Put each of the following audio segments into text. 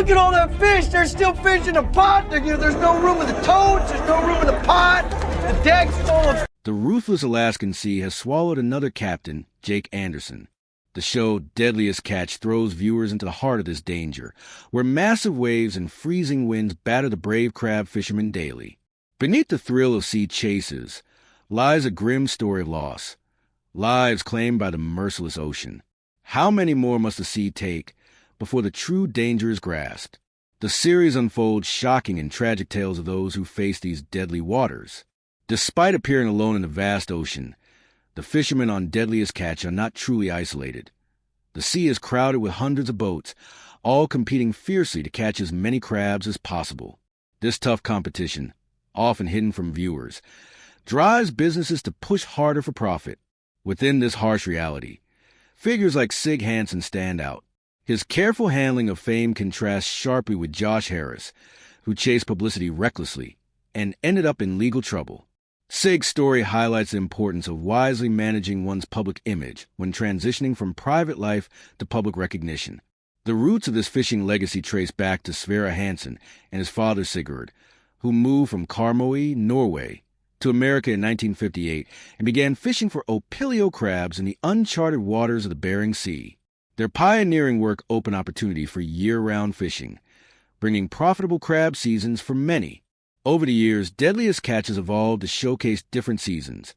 Look at all that fish. There's still fish in the pot. There's no room in the totes. There's no room in the pot. The deck's full of... The ruthless Alaskan sea has swallowed another captain, Jake Anderson. The show Deadliest Catch throws viewers into the heart of this danger, where massive waves and freezing winds batter the brave crab fishermen daily. Beneath the thrill of sea chases lies a grim story of loss, lives claimed by the merciless ocean. How many more must the sea take before the true danger is grasped? The series unfolds shocking and tragic tales of those who face these deadly waters. Despite appearing alone in the vast ocean, the fishermen on Deadliest Catch are not truly isolated. The sea is crowded with hundreds of boats, all competing fiercely to catch as many crabs as possible. This tough competition, often hidden from viewers, drives businesses to push harder for profit. Within this harsh reality, figures like Sig Hansen stand out. His careful handling of fame contrasts sharply with Josh Harris, who chased publicity recklessly and ended up in legal trouble. Sig's story highlights the importance of wisely managing one's public image when transitioning from private life to public recognition. The roots of this fishing legacy trace back to Sverre Hansen and his father Sigurd, who moved from Karmøy, Norway, to America in 1958 and began fishing for opilio crabs in the uncharted waters of the Bering Sea. Their pioneering work opened opportunity for year-round fishing, bringing profitable crab seasons for many. Over the years, Deadliest Catch has evolved to showcase different seasons: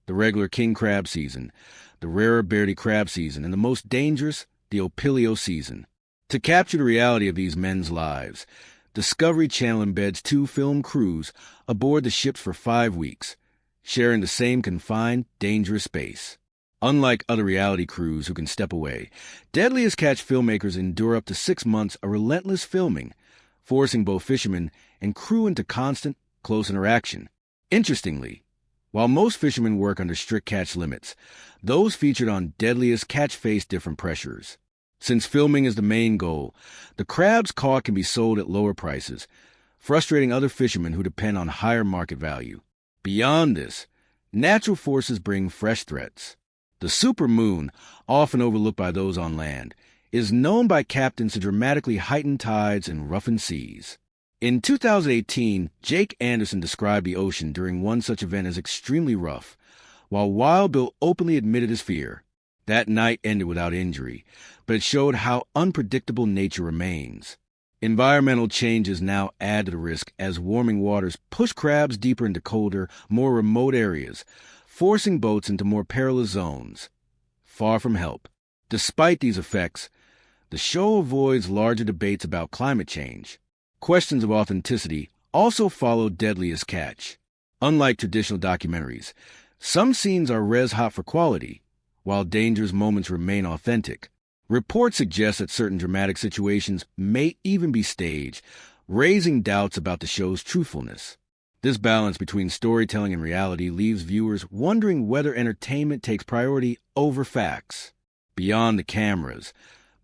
the regular king crab season, the rarer beardy crab season, and the most dangerous, the opilio season. To capture the reality of these men's lives, Discovery Channel embeds 2 film crews aboard the ships for 5 weeks, sharing the same confined, dangerous space. Unlike other reality crews who can step away, Deadliest Catch filmmakers endure up to 6 months of relentless filming, forcing both fishermen and crew into constant, close interaction. Interestingly, while most fishermen work under strict catch limits, those featured on Deadliest Catch face different pressures. Since filming is the main goal, the crabs caught can be sold at lower prices, frustrating other fishermen who depend on higher market value. Beyond this, natural forces bring fresh threats. The supermoon, often overlooked by those on land, is known by captains to dramatically heighten tides and roughen seas. In 2018, Jake Anderson described the ocean during one such event as extremely rough, while Wild Bill openly admitted his fear. That night ended without injury, but it showed how unpredictable nature remains. Environmental changes now add to the risk as warming waters push crabs deeper into colder, more remote areas, forcing boats into more perilous zones. Far from help. Despite these effects, the show avoids larger debates about climate change. Questions of authenticity also follow Deadliest Catch. Unlike traditional documentaries, some scenes are res-hot for quality, while dangerous moments remain authentic. Reports suggest that certain dramatic situations may even be staged, raising doubts about the show's truthfulness. This balance between storytelling and reality leaves viewers wondering whether entertainment takes priority over facts. Beyond the cameras,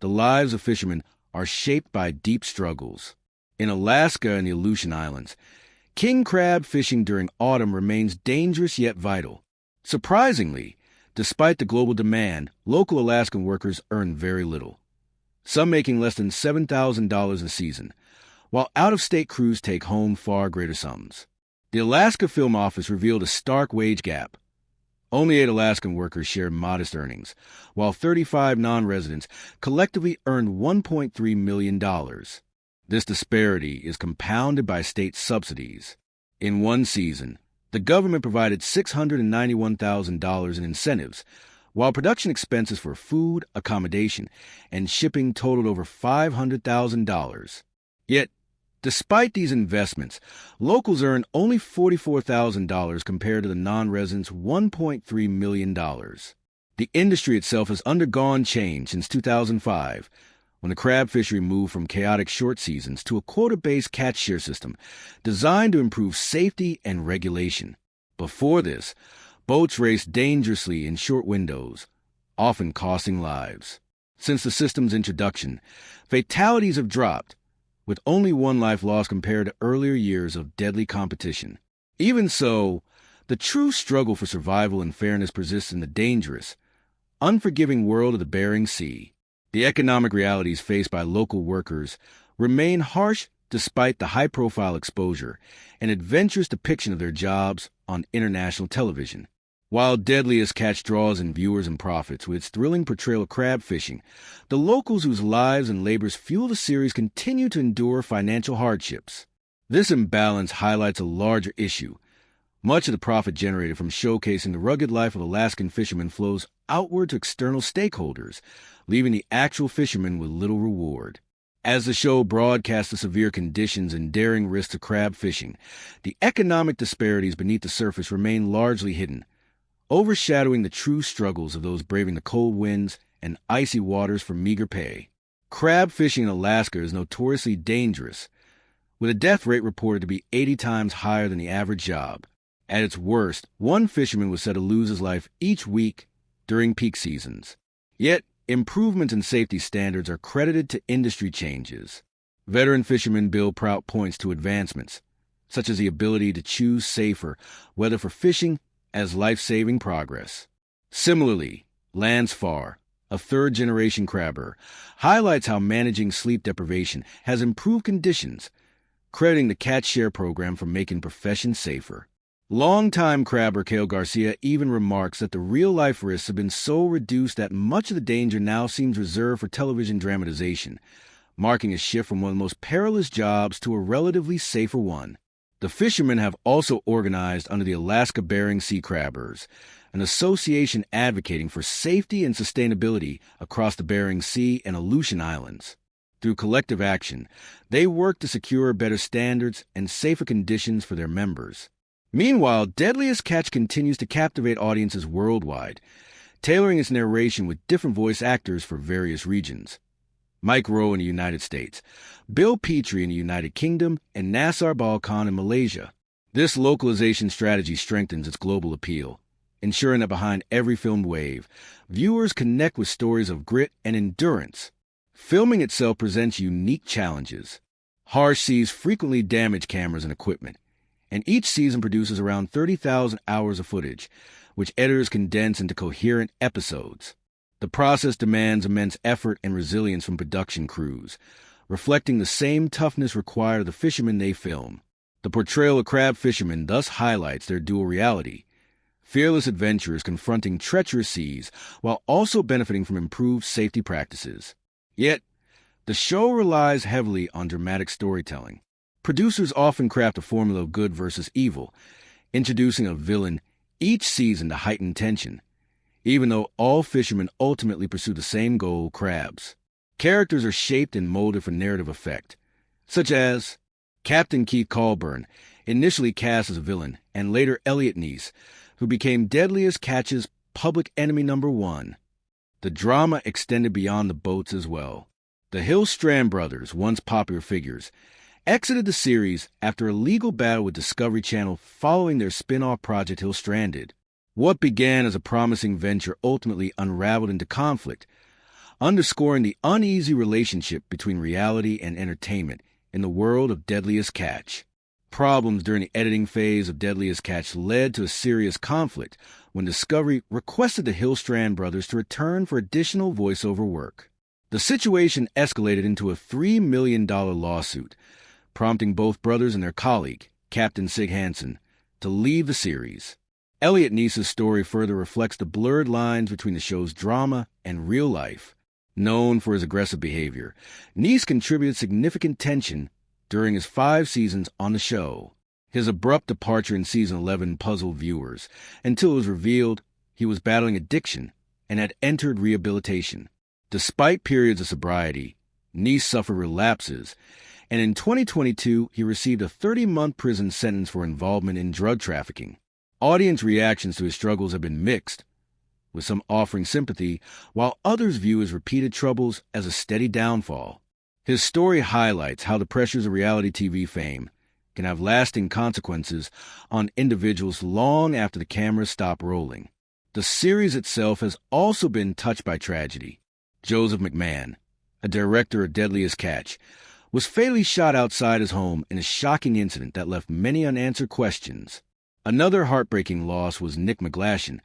the lives of fishermen are shaped by deep struggles. In Alaska and the Aleutian Islands, king crab fishing during autumn remains dangerous yet vital. Surprisingly, despite the global demand, local Alaskan workers earn very little, some making less than $7,000 a season, while out-of-state crews take home far greater sums. The Alaska Film Office revealed a stark wage gap. Only 8 Alaskan workers share modest earnings, while 35 non-residents collectively earned $1.3 million. This disparity is compounded by state subsidies. In one season, the government provided $691,000 in incentives, while production expenses for food, accommodation, and shipping totaled over $500,000. Yet, despite these investments, locals earn only $44,000 compared to the non-residents' $1.3 million. The industry itself has undergone change since 2005, when the crab fishery moved from chaotic short seasons to a quota-based catch share system designed to improve safety and regulation. Before this, boats raced dangerously in short windows, often costing lives. Since the system's introduction, fatalities have dropped, with only 1 life lost compared to earlier years of deadly competition. Even so, the true struggle for survival and fairness persists in the dangerous, unforgiving world of the Bering Sea. The economic realities faced by local workers remain harsh despite the high-profile exposure and adventurous depiction of their jobs on international television. While Deadliest Catch draws in viewers and profits with its thrilling portrayal of crab fishing, the locals whose lives and labors fuel the series continue to endure financial hardships. This imbalance highlights a larger issue. Much of the profit generated from showcasing the rugged life of Alaskan fishermen flows outward to external stakeholders, leaving the actual fishermen with little reward. As the show broadcasts the severe conditions and daring risks of crab fishing, the economic disparities beneath the surface remain largely hidden, overshadowing the true struggles of those braving the cold winds and icy waters for meager pay. Crab fishing in Alaska is notoriously dangerous, with a death rate reported to be 80 times higher than the average job. At its worst, one fisherman was said to lose his life each week during peak seasons. Yet, improvements in safety standards are credited to industry changes. Veteran fisherman Bill Prout points to advancements, such as the ability to choose safer weather for fishing as life-saving progress. Similarly, Lance Farr, a third-generation crabber, highlights how managing sleep deprivation has improved conditions, crediting the Catch Share program for making profession safer. Longtime crabber Cale Garcia even remarks that the real-life risks have been so reduced that much of the danger now seems reserved for television dramatization, marking a shift from one of the most perilous jobs to a relatively safer one. The fishermen have also organized under the Alaska Bering Sea Crabbers, an association advocating for safety and sustainability across the Bering Sea and Aleutian Islands. Through collective action, they work to secure better standards and safer conditions for their members. Meanwhile, Deadliest Catch continues to captivate audiences worldwide, tailoring its narration with different voice actors for various regions. Mike Rowe in the United States, Bill Petrie in the United Kingdom, and Nasar Balkan in Malaysia. This localization strategy strengthens its global appeal, ensuring that behind every filmed wave, viewers connect with stories of grit and endurance. Filming itself presents unique challenges. Harsh seas frequently damage cameras and equipment, and each season produces around 30,000 hours of footage, which editors condense into coherent episodes. The process demands immense effort and resilience from production crews, reflecting the same toughness required of the fishermen they film. The portrayal of crab fishermen thus highlights their dual reality: fearless adventurers confronting treacherous seas while also benefiting from improved safety practices. Yet, the show relies heavily on dramatic storytelling. Producers often craft a formula of good versus evil, introducing a villain each season to heighten tension, even though all fishermen ultimately pursue the same goal: crabs. Characters are shaped and molded for narrative effect, such as Captain Keith Colburn, initially cast as a villain, and later Elliot Neese, who became Deadliest Catch's public enemy number one. The drama extended beyond the boats as well. The Hill Strand brothers, once popular figures, exited the series after a legal battle with Discovery Channel following their spin-off project Hill Stranded. What began as a promising venture ultimately unraveled into conflict, underscoring the uneasy relationship between reality and entertainment in the world of Deadliest Catch. Problems during the editing phase of Deadliest Catch led to a serious conflict when Discovery requested the Hill Strand brothers to return for additional voiceover work. The situation escalated into a $3 million lawsuit, prompting both brothers and their colleague, Captain Sig Hansen, to leave the series. Elliot Neese's story further reflects the blurred lines between the show's drama and real life. Known for his aggressive behavior, Neese contributed significant tension during his 5 seasons on the show. His abrupt departure in season 11 puzzled viewers until it was revealed he was battling addiction and had entered rehabilitation. Despite periods of sobriety, Neese suffered relapses, and in 2022 he received a 30-month prison sentence for involvement in drug trafficking. Audience reactions to his struggles have been mixed, with some offering sympathy, while others view his repeated troubles as a steady downfall. His story highlights how the pressures of reality TV fame can have lasting consequences on individuals long after the cameras stop rolling. The series itself has also been touched by tragedy. Joseph McMahon, a director of Deadliest Catch, was fatally shot outside his home in a shocking incident that left many unanswered questions. Another heartbreaking loss was Nick McGlashan,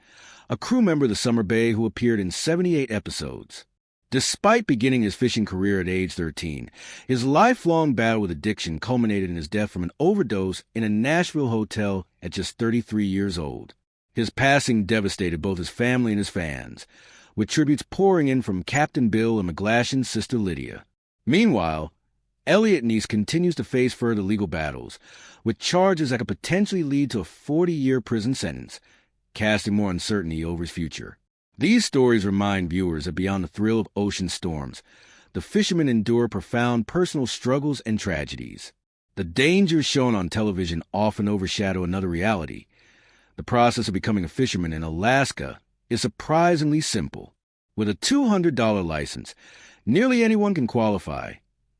a crew member of the Summer Bay who appeared in 78 episodes. Despite beginning his fishing career at age 13, his lifelong battle with addiction culminated in his death from an overdose in a Nashville hotel at just 33 years old. His passing devastated both his family and his fans, with tributes pouring in from Captain Bill and McGlashan's sister Lydia. Meanwhile, Elliot Neese continues to face further legal battles, with charges that could potentially lead to a 40-year prison sentence, casting more uncertainty over his future. These stories remind viewers that beyond the thrill of ocean storms, the fishermen endure profound personal struggles and tragedies. The dangers shown on television often overshadow another reality. The process of becoming a fisherman in Alaska is surprisingly simple. With a $200 license, nearly anyone can qualify,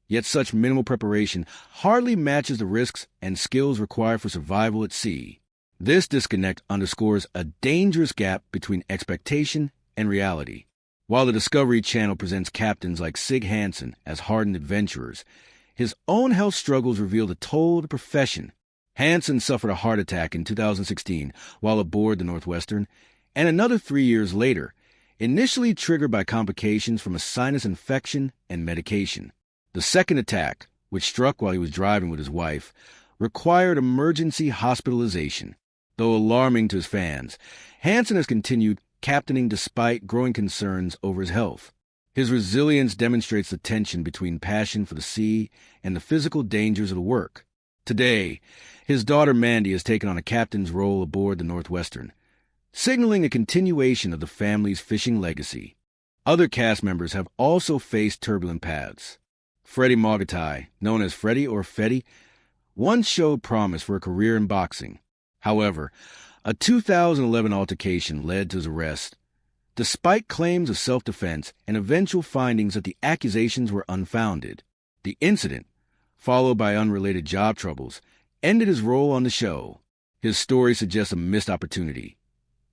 yet such minimal preparation hardly matches the risks and skills required for survival at sea. This disconnect underscores a dangerous gap between expectation and reality. While the Discovery Channel presents captains like Sig Hansen as hardened adventurers, his own health struggles reveal the toll of the profession. Hansen suffered a heart attack in 2016 while aboard the Northwestern, and another 3 years later, initially triggered by complications from a sinus infection and medication. The second attack, which struck while he was driving with his wife, required emergency hospitalization. Though alarming to his fans, Hansen has continued captaining despite growing concerns over his health. His resilience demonstrates the tension between passion for the sea and the physical dangers of the work. Today, his daughter Mandy has taken on a captain's role aboard the Northwestern, signaling a continuation of the family's fishing legacy. Other cast members have also faced turbulent paths. Freddie Mogatai, known as Freddie or Fetty, once showed promise for a career in boxing. However, a 2011 altercation led to his arrest, despite claims of self-defense and eventual findings that the accusations were unfounded. The incident, followed by unrelated job troubles, ended his role on the show. His story suggests a missed opportunity.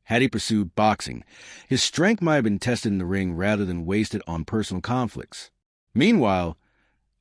Had he pursued boxing, his strength might have been tested in the ring rather than wasted on personal conflicts. Meanwhile,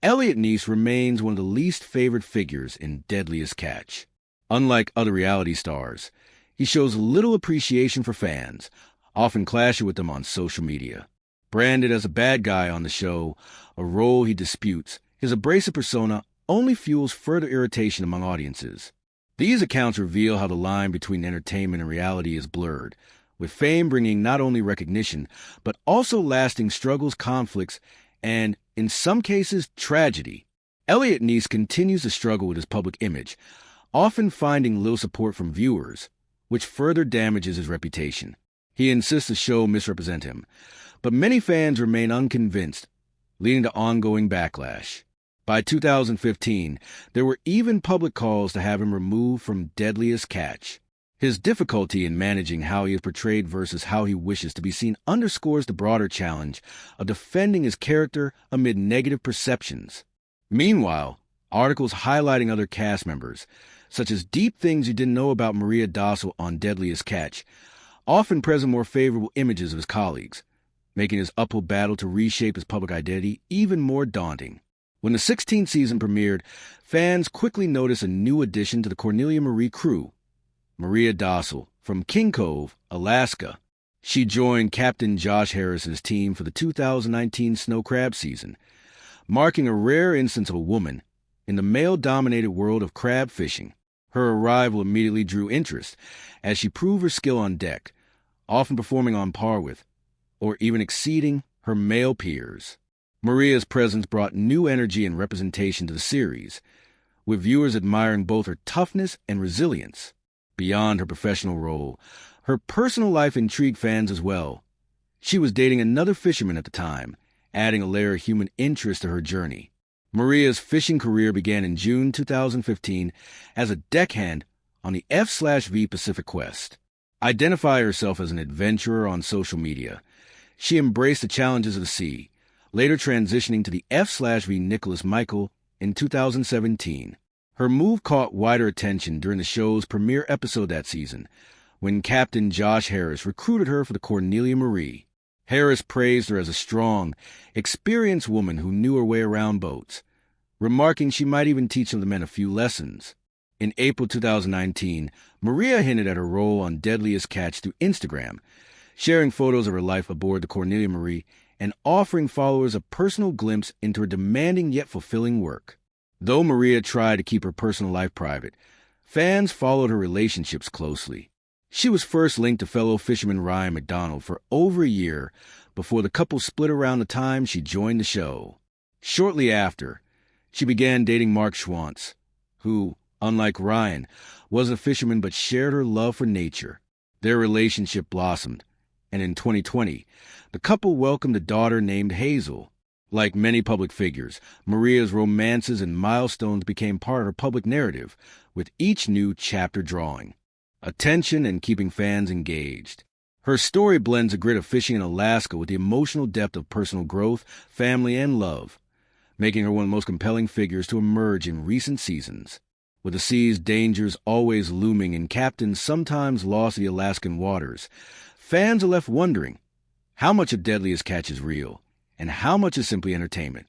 Elliot Neese remains one of the least favored figures in Deadliest Catch. Unlike other reality stars, he shows little appreciation for fans, often clashing with them on social media. Branded as a bad guy on the show, a role he disputes, his abrasive persona only fuels further irritation among audiences. These accounts reveal how the line between entertainment and reality is blurred, with fame bringing not only recognition, but also lasting struggles, conflicts, and, in some cases, tragedy. Elliot Neese continues to struggle with his public image, often finding little support from viewers, which further damages his reputation. He insists the show misrepresent him, but many fans remain unconvinced, leading to ongoing backlash. By 2015, there were even public calls to have him removed from Deadliest Catch. His difficulty in managing how he is portrayed versus how he wishes to be seen underscores the broader challenge of defending his character amid negative perceptions. Meanwhile, articles highlighting other cast members, such as deep things you didn't know about Maria Dossel on Deadliest Catch, often present more favorable images of his colleagues, making his uphill battle to reshape his public identity even more daunting. When the 16th season premiered, fans quickly noticed a new addition to the Cornelia Marie crew, Maria Dossel, from King Cove, Alaska. She joined Captain Josh Harris's team for the 2019 snow crab season, marking a rare instance of a woman in the male-dominated world of crab fishing. Her arrival immediately drew interest, as she proved her skill on deck, often performing on par with, or even exceeding, her male peers. Maria's presence brought new energy and representation to the series, with viewers admiring both her toughness and resilience. Beyond her professional role, her personal life intrigued fans as well. She was dating another fisherman at the time, adding a layer of human interest to her journey. Maria's fishing career began in June 2015 as a deckhand on the F/V Pacific Quest. Identifying herself as an adventurer on social media, she embraced the challenges of the sea, later transitioning to the F/V Nicholas Michael in 2017. Her move caught wider attention during the show's premiere episode that season, when Captain Josh Harris recruited her for the Cornelia Marie. Harris praised her as a strong, experienced woman who knew her way around boats, remarking she might even teach the men a few lessons. In April 2019, Maria hinted at her role on Deadliest Catch through Instagram, sharing photos of her life aboard the Cornelia Marie and offering followers a personal glimpse into her demanding yet fulfilling work. Though Maria tried to keep her personal life private, fans followed her relationships closely. She was first linked to fellow fisherman Ryan McDonald for over a year before the couple split around the time she joined the show. Shortly after, she began dating Mark Schwantz, who, unlike Ryan, was a fisherman but shared her love for nature. Their relationship blossomed, and in 2020, the couple welcomed a daughter named Hazel. Like many public figures, Maria's romances and milestones became part of her public narrative, with each new chapter drawing attention and keeping fans engaged. Her story blends a grit of fishing in Alaska with the emotional depth of personal growth, family, and love, making her one of the most compelling figures to emerge in recent seasons. With the sea's dangers always looming and captains sometimes lost to the Alaskan waters, fans are left wondering how much of Deadliest Catch is real and how much is simply entertainment.